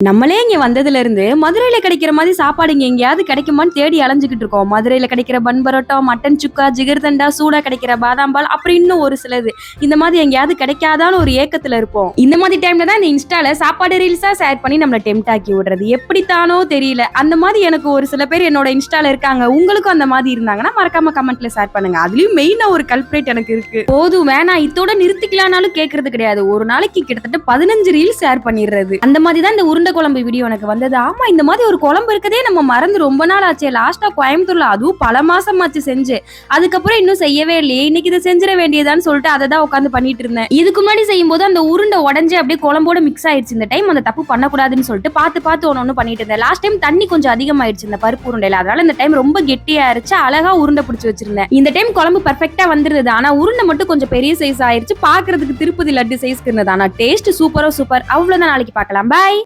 நம்மளே இங்க வந்ததுல இருந்து மதுரையில கிடைக்கிற மாதிரி சாப்பாடு இங்க எங்கேயாவது கிடைக்குமான்னு தேடி அலைஞ்சுக்கிட்டு இருக்கோம். மதுரையில கிடைக்கிற பன் பரோட்டா, மட்டன் சுக்கா, ஜிகர்தண்டா, சூடா கிடைக்கிற பாதாம் பால், அப்புறம் இன்னும் ஒரு சிலது இந்த மாதிரி எங்கேயாவது கிடைக்காதான்னு ஒரு ஏக்கத்துல இருப்போம். இந்த மாதிரி டைம்ல தான் இந்த இன்ஸ்டால சாப்பாடு ரீல்ஸா ஷேர் பண்ணி நம்மள டெம்ட் ஆக்கி விடுறது எப்படித்தானோ தெரியல. அந்த மாதிரி எனக்கு ஒரு சில பேர் என்னோட இன்ஸ்டால இருக்காங்க. உங்களுக்கும் அந்த மாதிரி இருந்தாங்கன்னா மறக்காம கமெண்ட்ல ஷேர் பண்ணுங்க. அதுலயும் மெயினா ஒரு கல்பிரேட் எனக்கு இருக்கு. போதும் வேணாம் இதோட நிறுத்திக்கலாம்னாலும் கேட்கறது கிடையாது. ஒரு நாளைக்கு கிட்டத்தட்ட 15 ரீல்ஸ் ஷேர் பண்ணிடுறது. அந்த மாதிரி தான் இந்த உருண்டை குழம்பு வீடியோ எனக்கு வந்தது. ஆமா, இந்த மாதிரி ஒரு குழம்பு இருக்கதே நம்ம மறந்து ரொம்ப நாள் ஆச்சு. லாஸ்டா கோயம்புத்தூர்ல அதுவும் பல மாசம் ஆச்சு செஞ்சு. அதுக்கப்புறம் இன்னும் செய்யவே இல்லையே. இன்னைக்கு இதை செஞ்சிட வேண்டியதான்னு சொல்லிட்டு அதை தான் உட்காந்து பண்ணிட்டு இருந்தேன். இதுக்கு முன்னாடி செய்யும் போது அந்த உருண்டை உடஞ்சு அப்படியே குழம்போட மிக்ஸ் ஆயிடுச்சு. இந்த டைம் அந்த தப்பு பண்ணக்கூடாதுன்னு சொல்லிட்டு பார்த்து ஒன்னு பண்ணிட்டு இருந்தேன். லாஸ்ட் டைம் தண்ணி கொஞ்சம் அதிகமாயிடுச்சு இந்த பருப்பு உருண்டையில. அதனால இந்த டைம் ரொம்ப கெட்டியா இருந்துச்சு. அழகா உருண்டை பிடிச்சி வச்சிருந்தேன். இந்த டைம் குழம்பு பர்ஃபெக்டா வந்துருது. ஆனா உருண்டை மட்டும் கொஞ்சம் பெரிய சைஸ் ஆயிடுச்சு. பாக்குறதுக்கு திருப்பதி லட்டு சைஸ்க்கு இருந்தது. ஆனா டேஸ்ட் சூப்பரோ சூப்பர். அவ்வளவுதான். நாளைக்கு பார்க்கலாம். பாய்.